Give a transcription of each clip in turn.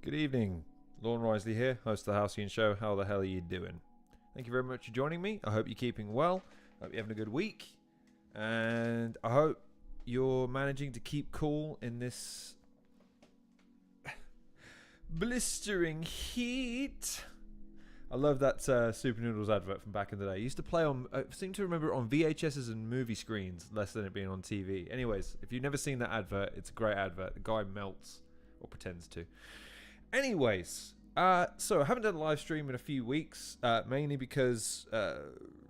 Good evening, Lorne Risley here, host of the Halcyon Show. How the hell are you doing? Thank you very much for joining me. I hope you're keeping well. I hope you're having a good week. And I hope you're managing to keep cool in this blistering heat. I love that Super Noodles advert from back in the day. I used to play on, I seem to remember it on VHSs and movie screens, less than it being on TV. Anyways, if you've never seen that advert, it's a great advert. The guy melts, or pretends to. Anyways, so I haven't done a live stream in a few weeks, mainly because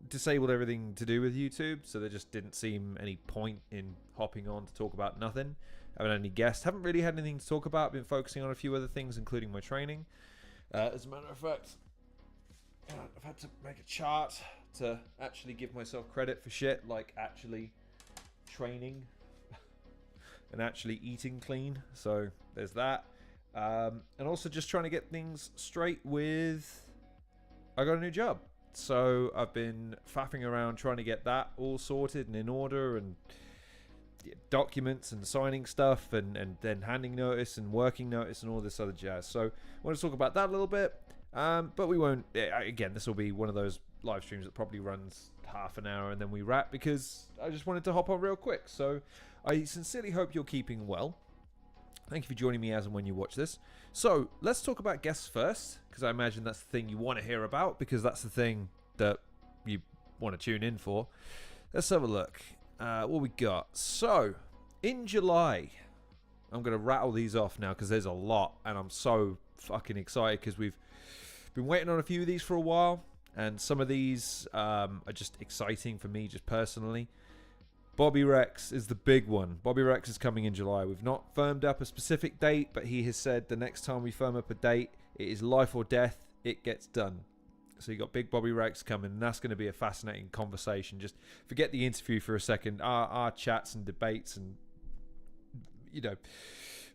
disabled everything to do with YouTube, so there just didn't seem any point in hopping on to talk about nothing. I haven't had any guests, haven't really had anything to talk about, been focusing on a few other things, including my training. As a matter of fact, I've had to make a chart to actually give myself credit for shit, like actually training and actually eating clean, so there's that. And also just trying to get things straight with, I got a new job. So I've been faffing around trying to get that all sorted and in order, and documents and signing stuff, and then handing notice and working notice and all this other jazz. So I want to talk about that a little bit. But we won't, again, this will be one of those live streams that probably runs half an hour and then we wrap, because I just wanted to hop on real quick. So I sincerely hope you're keeping well. Thank you for joining me as and when you watch this. So let's talk about guests first, because I imagine that's the thing you want to hear about, because that's the thing that you want to tune in for. Let's have a look. What we got. So in July, I'm going to rattle these off now because there's a lot, and I'm so fucking excited because we've been waiting on a few of these for a while, and some of these are just exciting for me just personally. Bobby Rex is the big one. Bobby Rex is coming in July. We've not firmed up a specific date, but he has said the next time we firm up a date, it is life or death. It gets done. So you got big Bobby Rex coming, and that's going to be a fascinating conversation. Just forget the interview for a second. Our chats and debates and, you know,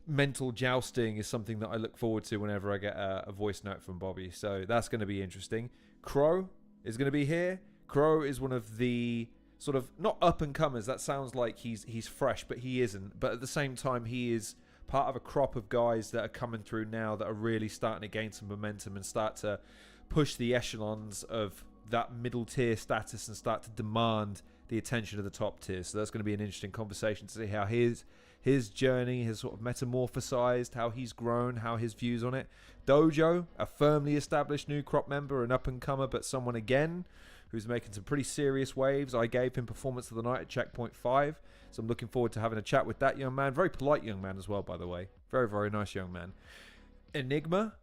mental jousting is something that I look forward to whenever I get a voice note from Bobby. So that's going to be interesting. Crow is going to be here. Crow is one of the sort of not up and comers. That sounds like he's fresh, but he isn't. But at the same time, he is part of a crop of guys that are coming through now that are really starting to gain some momentum and start to push the echelons of that middle tier status and start to demand the attention of the top tier. So that's going to be an interesting conversation to see how his journey has sort of metamorphosized, how he's grown, how his views on it. Dojo, a firmly established new crop member, an up and comer, but someone again who's making some pretty serious waves. I gave him performance of the night at checkpoint 5, so I'm looking forward to having a chat with that young man. Very polite young man as well, by the way. Very, very nice young man. Enigma,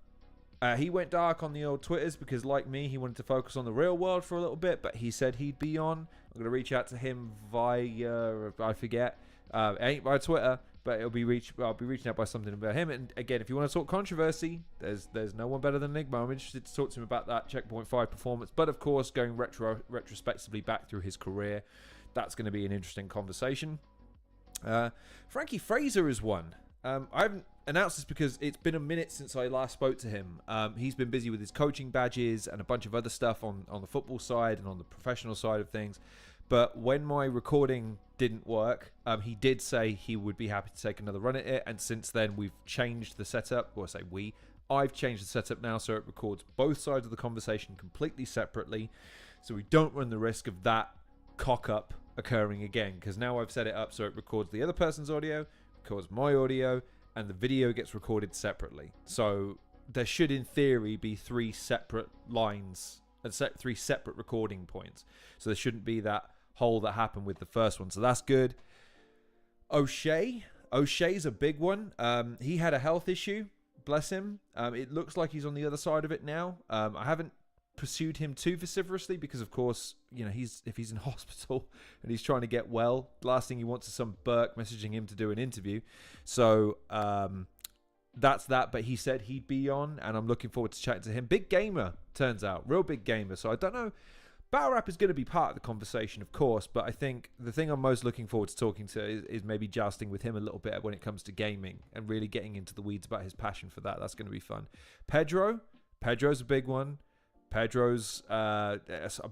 he went dark on the old Twitters because, like me, he wanted to focus on the real world for a little bit, but he said he'd be on. I'm going to reach out to him via, I forget, it ain't by Twitter, but I'll be reaching out by something about him. And again, if you want to talk controversy, there's no one better than Enigma. I'm interested to talk to him about that checkpoint 5 performance, but of course going retrospectively back through his career. That's going to be an interesting conversation. Frankie Fraser is one. I haven't announced this because it's been a minute since I last spoke to him. He's been busy with his coaching badges and a bunch of other stuff on the football side and on the professional side of things. But when my recording didn't work, he did say he would be happy to take another run at it. And since then, we've changed the setup. Or I say we. I've changed the setup now so it records both sides of the conversation completely separately. So we don't run the risk of that cock-up occurring again. Because now I've set it up so it records the other person's audio, records my audio, and the video gets recorded separately. So there should, in theory, be 3 separate lines and 3 separate recording points. So there shouldn't be that hole that happened with the first one. So that's good. O'Shea's a big one. He had a health issue. Bless him. It looks like he's on the other side of it now. I haven't pursued him too vociferously because, of course, you know, if he's in hospital and he's trying to get well, the last thing he wants is some Burke messaging him to do an interview. So that's that. But he said he'd be on, and I'm looking forward to chatting to him. Big gamer, turns out. Real big gamer. So I don't know. Battle rap is going to be part of the conversation, of course, but I think the thing I'm most looking forward to talking to is maybe jousting with him a little bit when it comes to gaming and really getting into the weeds about his passion for that. That's going to be fun. Pedro's a big one. I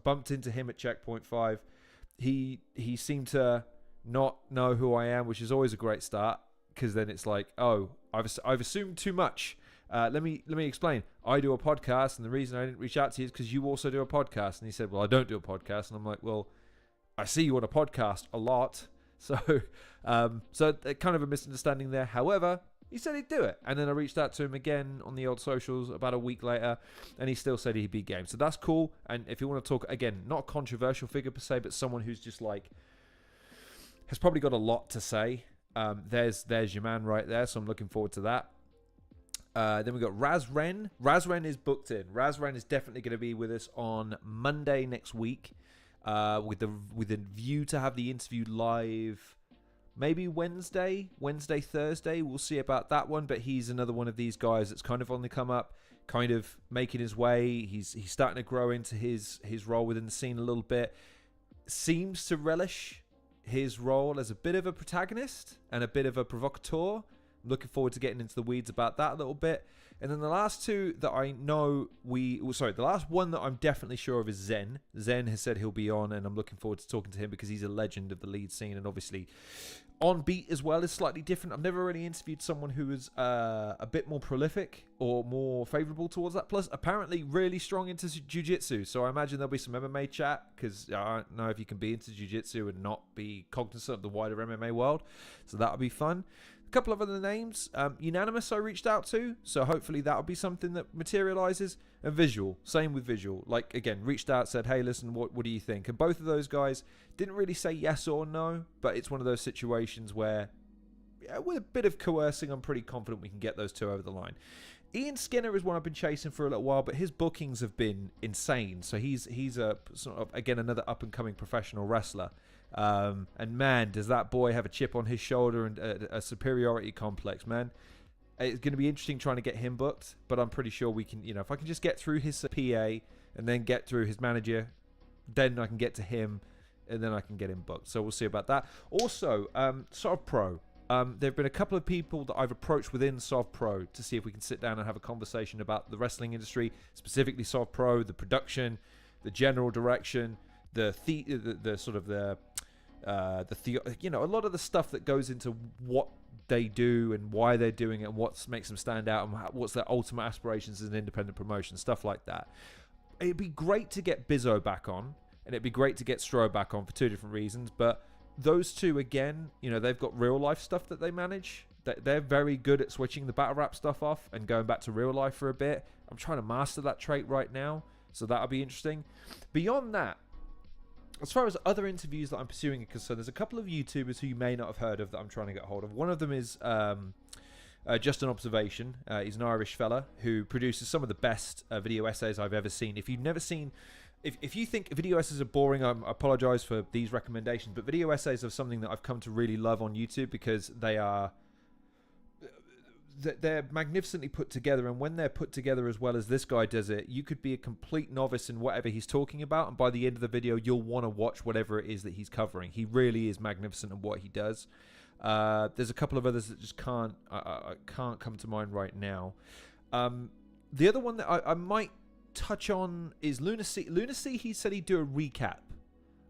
bumped into him at checkpoint 5. He seemed to not know who I am, which is always a great start, because then it's like, oh, I've assumed too much let me explain. I do a podcast, and the reason I didn't reach out to you is because you also do a podcast. And he said, well, I don't do a podcast. And I'm like, well, I see you on a podcast a lot. So kind of a misunderstanding there. However, he said he'd do it. And then I reached out to him again on the old socials about a week later, and he still said he'd be game. So that's cool. And if you want to talk, again, not a controversial figure per se, but someone who's just like, has probably got a lot to say. There's your man right there. So I'm looking forward to that. Then we got Raz Ren. Raz Ren is booked in. Raz Ren is definitely going to be with us on Monday next week, with a view to have the interview live. Maybe Wednesday, Thursday. We'll see about that one. But he's another one of these guys that's kind of on the come up, kind of making his way. He's starting to grow into his role within the scene a little bit. Seems to relish his role as a bit of a protagonist and a bit of a provocateur. I'm looking forward to getting into the weeds about that a little bit. And then the last two that I know the last one that I'm definitely sure of is Zen. Zen has said he'll be on, and I'm looking forward to talking to him because he's a legend of the lead scene, and obviously on beat as well is slightly different. I've never really interviewed someone who was a bit more prolific or more favorable towards that. Plus, apparently really strong into jiu-jitsu. So I imagine there'll be some MMA chat, because I don't know if you can be into jiu-jitsu and not be cognizant of the wider MMA world. So that'll be fun. A couple of other names. Unanimous I reached out to, so hopefully that'll be something that materializes. And Visual, same with Visual. Like, again, reached out, said, hey, listen, what do you think? And both of those guys didn't really say yes or no, but it's one of those situations where, with a bit of coercing, I'm pretty confident we can get those two over the line. Ian Skinner is one I've been chasing for a little while, but his bookings have been insane. So he's a sort of, again, another up-and-coming professional wrestler. And man, does that boy have a chip on his shoulder and a superiority complex, man. It's going to be interesting trying to get him booked, but I'm pretty sure we can, if I can just get through his PA and then get through his manager, then I can get to him and then I can get him booked. So we'll see about that. Also, SovPro. There have been a couple of people that I've approached within SovPro to see if we can sit down and have a conversation about the wrestling industry, specifically SovPro, the production, the general direction, a lot of the stuff that goes into what they do and why they're doing it and what makes them stand out and what's their ultimate aspirations as an independent promotion, stuff like that. It'd be great to get Bizzo back on, and it'd be great to get Stro back on for two different reasons, but those two, again, they've got real life stuff that they manage. They're very good at switching the battle rap stuff off and going back to real life for a bit. I'm trying to master that trait right now, so that'll be interesting. Beyond that, as far as other interviews that I'm pursuing are concerned, there's a couple of YouTubers who you may not have heard of that I'm trying to get hold of. One of them is Just an Observation. He's an Irish fella who produces some of the best video essays I've ever seen. If you've never seen... If you think video essays are boring, I apologize for these recommendations, but video essays are something that I've come to really love on YouTube because they're magnificently put together, and when they're put together as well as this guy does it, you could be a complete novice in whatever he's talking about, and by the end of the video you'll want to watch whatever it is that he's covering. He really is magnificent in what he does. There's a couple of others that just can't come to mind right now. The other one that I might touch on is Lunacy. Lunacy, he said he'd do a recap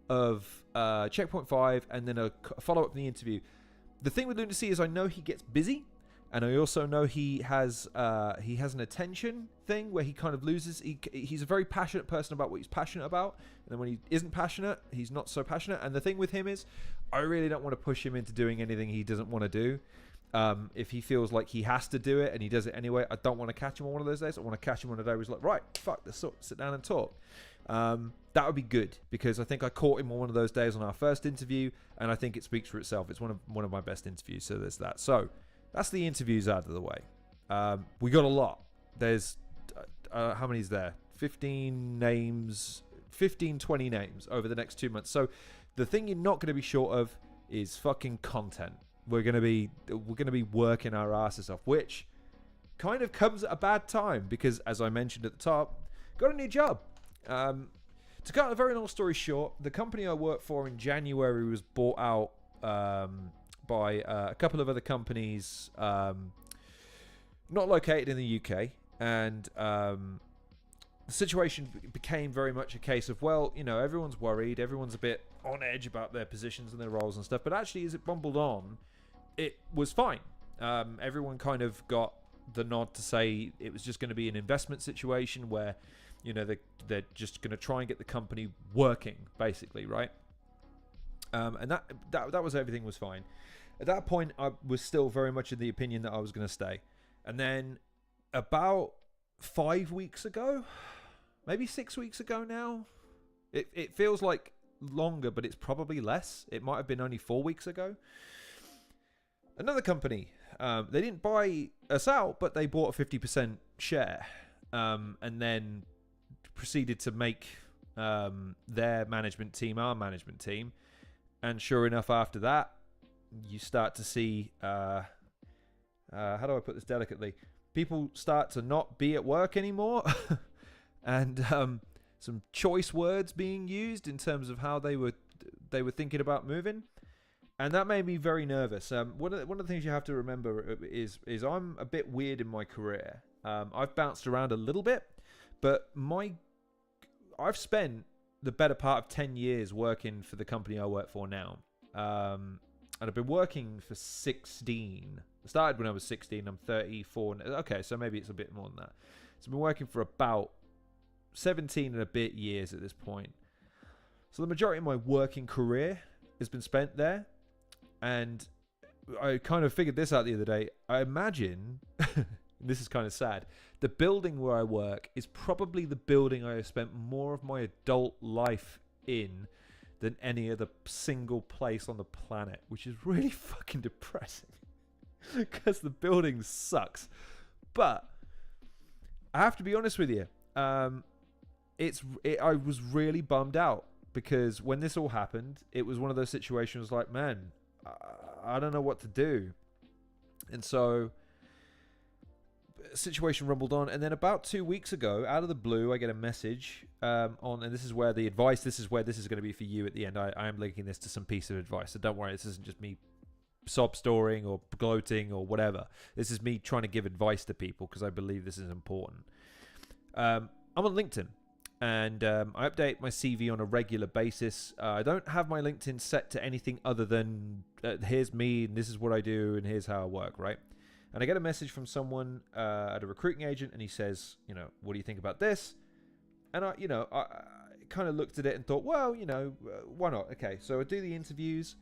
of Checkpoint 5 and then a follow-up in the interview. The thing with Lunacy is I know he gets busy, and I also know he has an attention thing where he kind of loses. He's a very passionate person about what he's passionate about, and then when he isn't passionate, he's not so passionate. And the thing with him is I really don't want to push him into doing anything he doesn't want to do. If he feels like he has to do it and he does it anyway, I don't want to catch him on one of those days. I want to catch him on a day where he's like, right, fuck, let's sit down and talk. That would be good, because I think I caught him on one of those days on our first interview, and I think it speaks for itself. It's one of my best interviews, so there's that. So that's the interviews out of the way. We got a lot. There's how many is there? 15 names, 20 names over the next 2 months. So the thing you're not going to be short of is fucking content. We're gonna be working our asses off, which kind of comes at a bad time because, as I mentioned at the top, got a new job. To cut a very long story short, the company I worked for in January was bought out by a couple of other companies not located in the UK, and the situation became very much a case of, well, everyone's worried, everyone's a bit on edge about their positions and their roles and stuff, but actually as it bumbled on, it was fine. Everyone kind of got the nod to say it was just going to be an investment situation where, you know, they're just going to try and get the company working, basically, right? And that was everything was fine. At that point, I was still very much in the opinion that I was going to stay. And then about 5 weeks ago, maybe 6 weeks ago now, it feels like longer, but it's probably less. It might have been only 4 weeks ago. Another company, they didn't buy us out, but they bought a 50% share, and then proceeded to make their management team our management team. And sure enough, after that, you start to see, how do I put this delicately? People start to not be at work anymore, and some choice words being used in terms of how they were thinking about moving, and that made me very nervous. One of the things you have to remember is I'm a bit weird in my career. I've bounced around a little bit, but I've spent the better part of 10 years working for the company I work for now. And I've been working for 16. I started when I was 16. I'm 34. Okay, so maybe it's a bit more than that. So I've been working for about 17 and a bit years at this point. So the majority of my working career has been spent there. And I kind of figured this out the other day. I imagine, this is kind of sad, the building where I work is probably the building I have spent more of my adult life in than any other single place on the planet, which is really fucking depressing because the building sucks. But I have to be honest with you, I was really bummed out because when this all happened, it was one of those situations like, man, I don't know what to do. And so situation rumbled on, and then about 2 weeks ago, out of the blue, I get a message and this is where this is going to be for you at the end. I am linking this to some piece of advice, so don't worry, this isn't just me sob-storing or gloating or whatever. This is me trying to give advice to people because I believe this is important. I'm on LinkedIn, and I update my CV on a regular basis. I don't have my LinkedIn set to anything other than here's me, and this is what I do, and here's how I work, right? And I get a message from someone at a recruiting agent, and he says, you know, what do you think about this? And I kind of looked at it and thought, well, why not? Okay, so I do the interviews,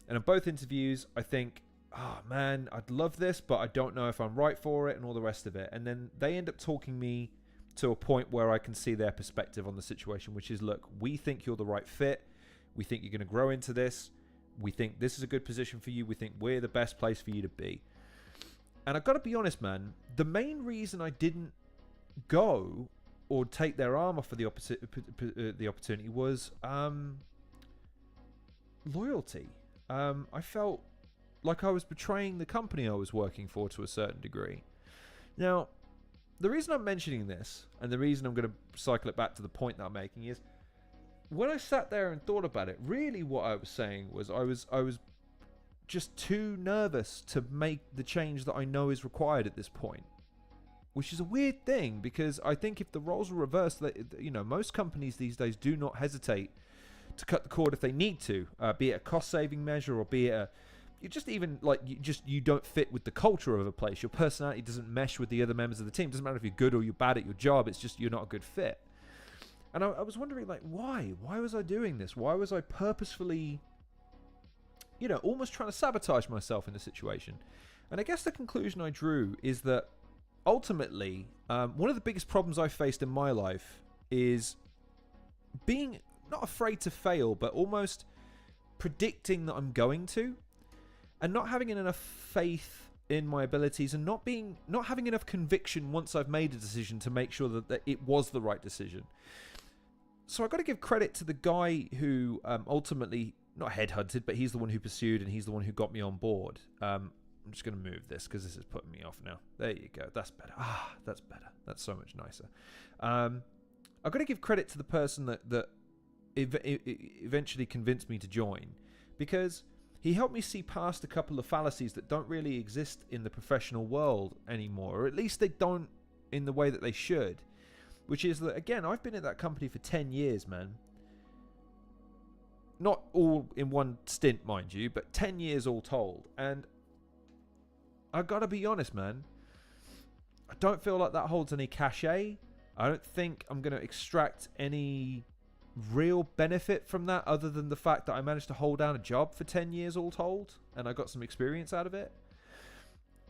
and in both interviews, I think, oh man, I'd love this, but I don't know if I'm right for it, and all the rest of it. And then they end up talking me to a point where I can see their perspective on the situation, which is, look, we think you're the right fit. We think you're going to grow into this. We think this is a good position for you. We think we're the best place for you to be. And I've got to be honest, man, the main reason I didn't go or take their arm off of the opportunity was loyalty. I felt like I was betraying the company I was working for to a certain degree. Now, the reason I'm mentioning this, and the reason I'm going to cycle it back to the point that I'm making, is when I sat there and thought about it, really what I was saying was I was just too nervous to make the change that I know is required at this point, which is a weird thing because I think if the roles were reversed, most companies these days do not hesitate to cut the cord if they need to, be it a cost-saving measure or be it you don't fit with the culture of a place. Your personality doesn't mesh with the other members of the team. It doesn't matter if you're good or you're bad at your job. It's just you're not a good fit. And I was wondering, like, why? Why was I doing this? Why was I purposefully, almost trying to sabotage myself in the situation? And I guess the conclusion I drew is that ultimately, one of the biggest problems I've faced in my life is being not afraid to fail, but almost predicting that I'm going to, and not having enough faith in my abilities, and not having enough conviction once I've made a decision to make sure that it was the right decision. So I've got to give credit to the guy who ultimately, not headhunted, but he's the one who pursued, and he's the one who got me on board. I'm just going to move this because this is putting me off now. There you go. That's better. That's better. That's so much nicer. I've got to give credit to the person that eventually convinced me to join, because he helped me see past a couple of fallacies that don't really exist in the professional world anymore, or at least they don't in the way that they should, which is that, again, I've been at that company for 10 years, man. Not all in one stint, mind you, but 10 years all told. And I gotta be honest, man, I don't feel like that holds any cachet. I don't think I'm going to extract any real benefit from that other than the fact that I managed to hold down a job for 10 years all told, and I got some experience out of it.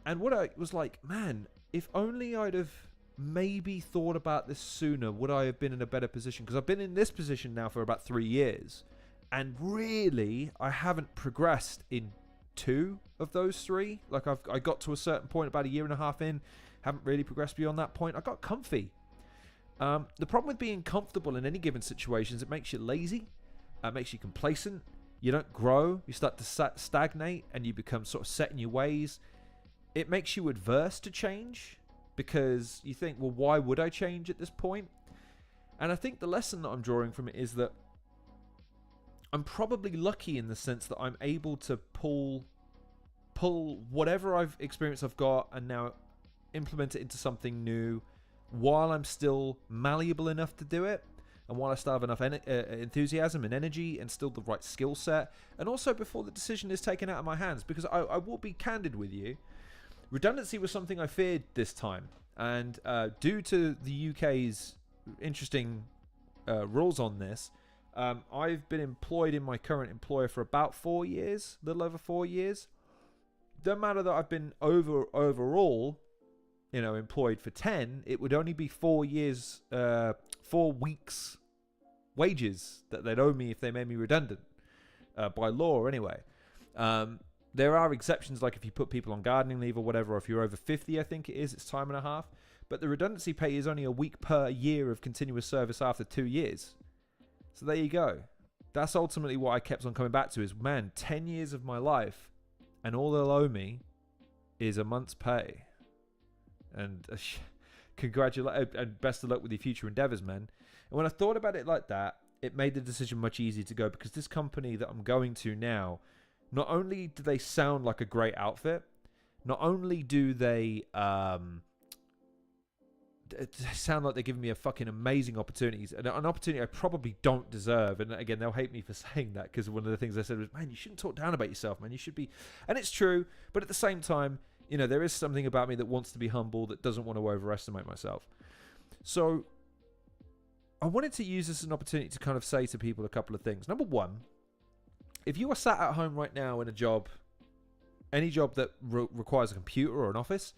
And what I was like, man, if only I'd have maybe thought about this sooner, would I have been in a better position? Because I've been in this position now for about 3 years, and really I haven't progressed in 2 of those 3. Like I got to a certain point about 1.5 years in, haven't really progressed beyond that point. I got comfy. The problem with being comfortable in any given situation is it makes you lazy, makes you complacent, you don't grow, you start to stagnate, and you become sort of set in your ways. It makes you adverse to change because you think, well, why would I change at this point? And I think the lesson that I'm drawing from it is that I'm probably lucky in the sense that I'm able to pull whatever experience I've got and now implement it into something new while I'm still malleable enough to do it, and while I still have enough enthusiasm and energy and still the right skill set, and also before the decision is taken out of my hands. Because I will be candid with you, redundancy was something I feared this time, and due to the UK's interesting rules on this, I've been employed in my current employer for about 4 years, a little over 4 years. Doesn't matter that I've been overall, employed for 10, it would only be 4 years, 4 weeks wages that they'd owe me if they made me redundant, by law anyway. There are exceptions, like if you put people on gardening leave or whatever, or if you're over 50, I think it is, it's time and a half. But the redundancy pay is only a week per year of continuous service after 2 years. So there you go. That's ultimately what I kept on coming back to is, man, 10 years of my life, and all they'll owe me is a month's pay. And congratulations and best of luck with your future endeavors, man. And when I thought about it like that, it made the decision much easier to go, because this company that I'm going to now, not only do they sound like a great outfit, not only do they sound like they're giving me a fucking amazing opportunities, and an opportunity I probably don't deserve. And again, they'll hate me for saying that, because one of the things I said was, man, you shouldn't talk down about yourself, man. You should be, and it's true. But at the same time, there is something about me that wants to be humble, that doesn't want to overestimate myself. So I wanted to use this as an opportunity to kind of say to people a couple of things. Number one, if you are sat at home right now in a job, any job that requires a computer or an office,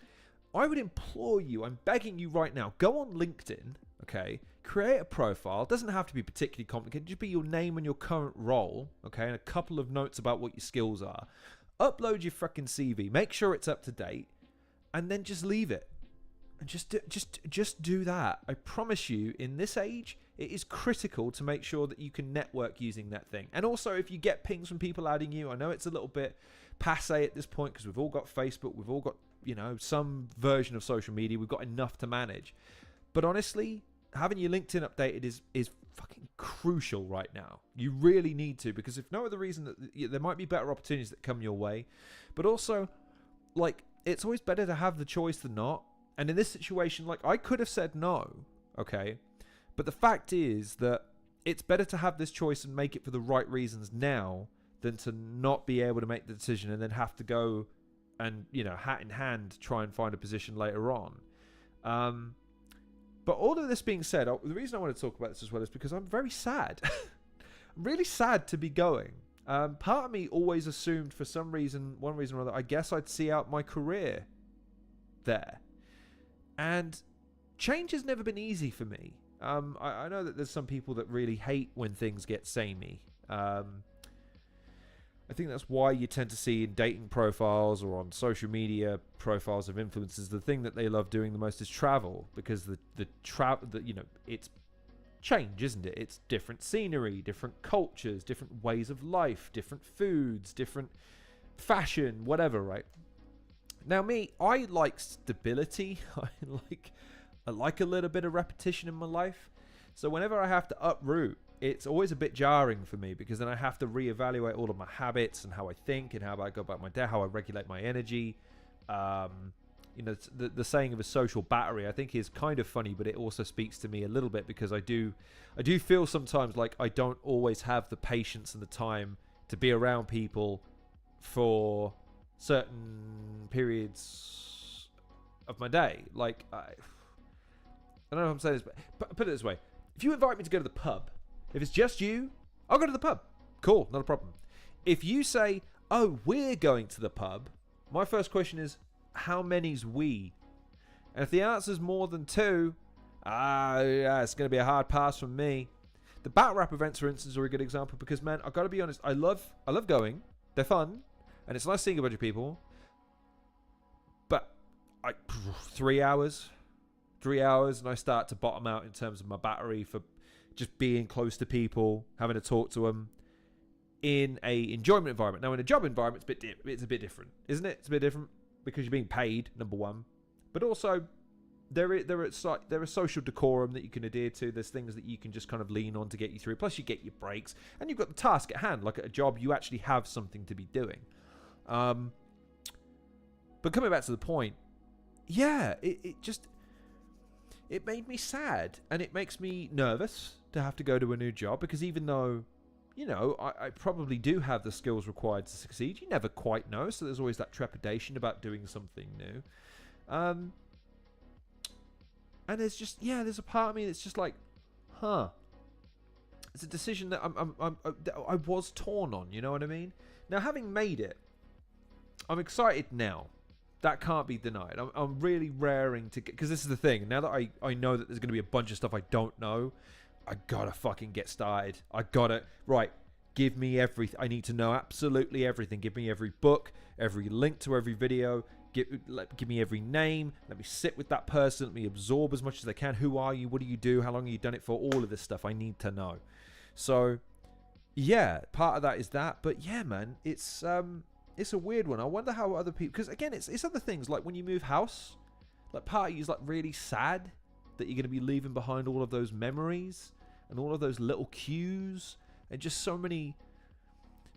I would implore you, I'm begging you right now, go on LinkedIn, okay? Create a profile. It doesn't have to be particularly complicated. Just be your name and your current role, okay? And a couple of notes about what your skills are. Upload your fucking CV. Make sure it's up to date, and then just leave it. And just do that. I promise you, in this age, it is critical to make sure that you can network using that thing. And also, if you get pings from people adding you, I know it's a little bit passe at this point because we've all got Facebook, we've all got some version of social media, we've got enough to manage. But honestly, having your LinkedIn updated is fucking crucial right now. You really need to, because if no other reason, that there might be better opportunities that come your way, but also, like, it's always better to have the choice than not. And in this situation, like, I could have said no, okay, but the fact is that it's better to have this choice and make it for the right reasons now than to not be able to make the decision and then have to go and, hat in hand, try and find a position later on. But all of this being said, the reason I want to talk about this as well is because I'm very sad. I'm really sad to be going. Part of me always assumed, for some reason, one reason or other, I guess I'd see out my career there. And change has never been easy for me. I know that there's some people that really hate when things get samey. I think that's why you tend to see in dating profiles or on social media profiles of influencers, the thing that they love doing the most is travel, because it's change, isn't it? It's different scenery, different cultures, different ways of life, different foods, different fashion, whatever, right? Now me, I like stability. I like a little bit of repetition in my life. So whenever I have to uproot, it's always a bit jarring for me, because then I have to reevaluate all of my habits and how I think and how I go about my day, how I regulate my energy. The saying of a social battery, I think, is kind of funny, but it also speaks to me a little bit, because I do feel sometimes like I don't always have the patience and the time to be around people for certain periods of my day. Like, I don't know if I'm saying this, but put it this way. If you invite me to go to the pub, if it's just you, I'll go to the pub. Cool, not a problem. If you say, oh, we're going to the pub, my first question is, how many's we? And if the answer's more than 2, yeah, it's going to be a hard pass from me. The battle rap events, for instance, are a good example because, man, I've got to be honest, I love going. They're fun, and it's nice seeing a bunch of people. But 3 hours, and I start to bottom out in terms of my battery for just being close to people, having to talk to them in a enjoyment environment. Now, in a job environment, it's a bit different, isn't it? It's a bit different because you're being paid, number one, but also there is social decorum that you can adhere to. There's things that you can just kind of lean on to get you through. Plus, you get your breaks, and you've got the task at hand. Like at a job, you actually have something to be doing. But coming back to the point, yeah, it made me sad, and it makes me nervous to have to go to a new job because even though, you know, I probably do have the skills required to succeed, you never quite know, so there's always that trepidation about doing something new. And there's just, yeah, there's a part of me that's just like, it's a decision that I was torn on, you know what I mean? Now, having made it, I'm excited now. That can't be denied. I'm really raring to get, because this is the thing. Now that I know that there's going to be a bunch of stuff I don't know, I gotta fucking get started. Right, give me everything. I need to know absolutely everything. Give me every book, every link to every video. Give me every name. Let me sit with that person. Let me absorb as much as I can. Who are you? What do you do? How long have you done it for? All of this stuff I need to know. So, yeah, part of that is that. But yeah, man, it's a weird one. I wonder how other people, because again, it's other things like when you move house, like part of you is like really sad that you're going to be leaving behind all of those memories and all of those little cues and just so many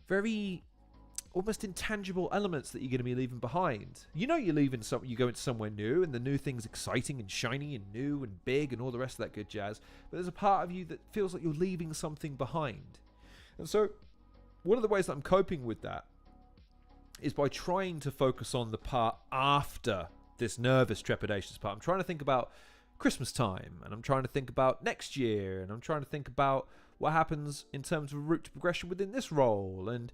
very almost intangible elements that you're going to be leaving behind. You know, you're going to somewhere new, and the new thing's exciting and shiny and new and big and all the rest of that good jazz. But there's a part of you that feels like you're leaving something behind. And so one of the ways that I'm coping with that is by trying to focus on the part after this nervous trepidatious part. I'm trying to think about Christmas time, and I'm trying to think about next year, and I'm trying to think about what happens in terms of route to progression within this role, and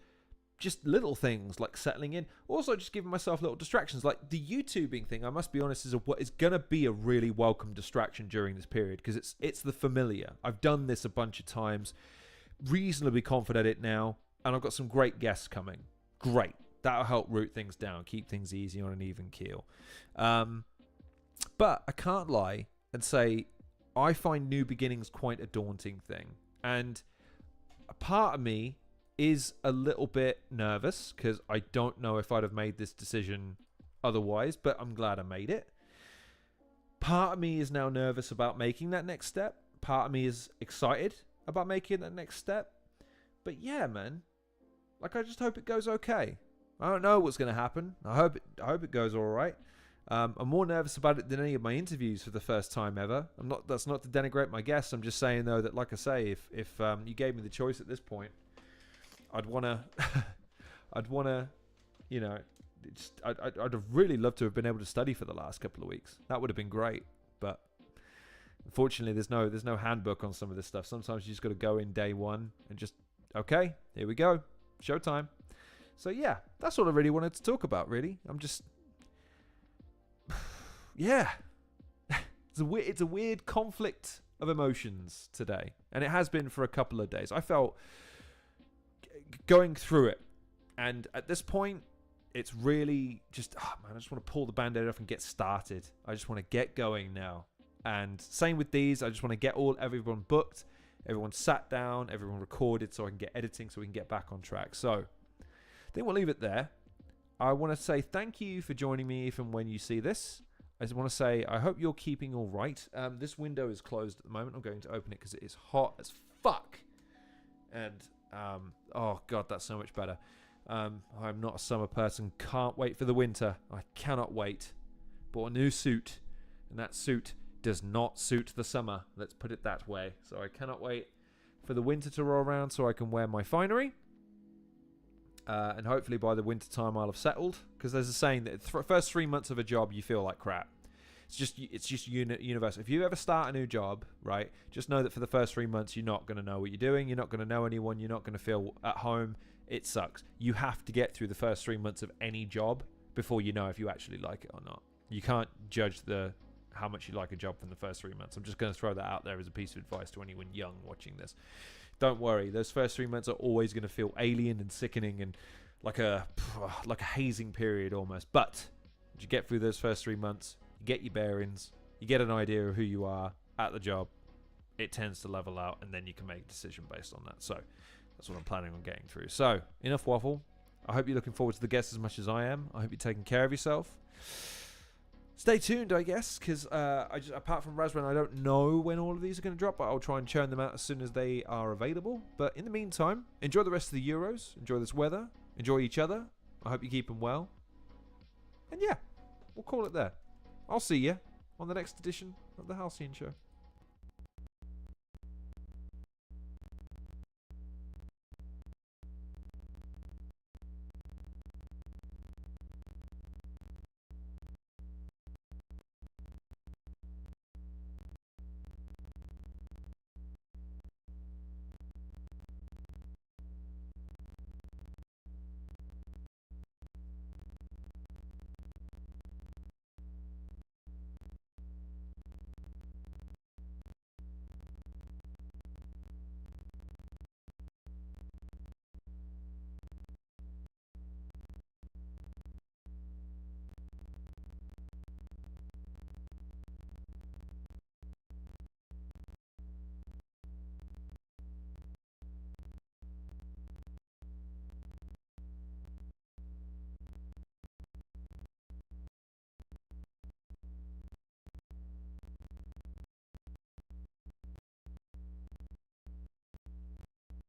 just little things like settling in. Also, just giving myself little distractions, like the YouTubing thing. I must be honest, is going to be a really welcome distraction during this period because it's the familiar. I've done this a bunch of times, reasonably confident at it now, and I've got some great guests coming. Great. That'll help root things down, keep things easy on an even keel. But I can't lie and say I find new beginnings quite a daunting thing. And a part of me is a little bit nervous because I don't know if I'd have made this decision otherwise, but I'm glad I made it. Part of me is now nervous about making that next step. Part of me is excited about making that next step. But yeah, man, like I just hope it goes okay. I don't know what's going to happen. I hope it goes all right. I'm more nervous about it than any of my interviews for the first time ever. That's not to denigrate my guests. I'm just saying though that, like I say, if you gave me the choice at this point, I'd wanna, you know, I'd have really loved to have been able to study for the last couple of weeks. That would have been great. But unfortunately, there's no handbook on some of this stuff. Sometimes you just got to go in day one and just, okay, here we go, showtime. So yeah, that's all I really wanted to talk about, really. I'm just, yeah. It's a weird conflict of emotions today. And it has been for a couple of days. I felt going through it. And at this point, it's really just, man, I just want to pull the band-aid off and get started. I just want to get going now. And same with these. I just want to get everyone booked, everyone sat down, everyone recorded so I can get editing so we can get back on track. So I think we'll leave it there. I want to say thank you for joining me if and when you see this. I just want to say I hope you're keeping all right. This window is closed at the moment. I'm going to open it because it is hot as fuck. And, oh God, that's so much better. I'm not a summer person. Can't wait for the winter. I cannot wait. Bought a new suit, and that suit does not suit the summer. Let's put it that way. So I cannot wait for the winter to roll around so I can wear my finery. And hopefully by the winter time I'll have settled. Because there's a saying that the first 3 months of a job you feel like crap. It's just universal. If you ever start a new job, right, just know that for the first 3 months you're not going to know what you're doing. You're not going to know anyone. You're not going to feel at home. It sucks. You have to get through the first 3 months of any job before you know if you actually like it or not. You can't judge how much you like a job from the first 3 months. I'm just going to throw that out there as a piece of advice to anyone young watching this. Don't worry. Those first 3 months are always going to feel alien and sickening and like a hazing period almost. But as you get through those first 3 months, you get your bearings, you get an idea of who you are at the job, it tends to level out, and then you can make a decision based on that. So that's what I'm planning on getting through. So enough waffle. I hope you're looking forward to the guests as much as I am. I hope you're taking care of yourself. Stay tuned, I guess, because apart from Raspberry, I don't know when all of these are going to drop, but I'll try and churn them out as soon as they are available. But in the meantime, enjoy the rest of the Euros, enjoy this weather, enjoy each other. I hope you keep them well. And yeah, we'll call it there. I'll see you on the next edition of the Halcyon Show.